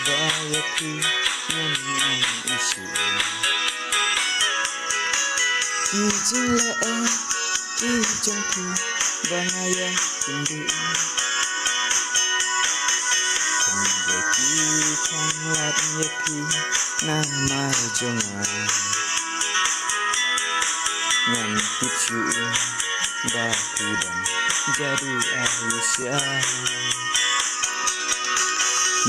bayaki nyanyi isu ki jing le ki jong ki bangaya kundu kembeki kanglat nyepi nama jongan ngan picu batu dan jadu Aisyah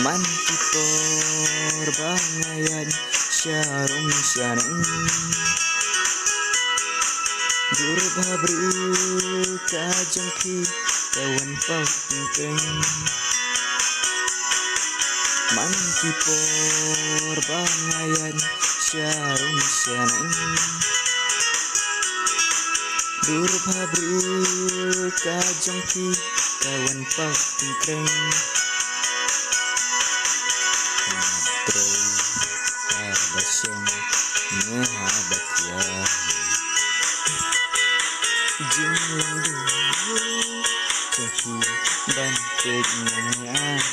man tipor bangayan syarum syaning dur babri kajengki kawan pau teng man tipor bangayan syarum syaning dur babri kajengki kawan pau teng Abasyon Mahabakya Jumlang dulu Caki bantik nyanyian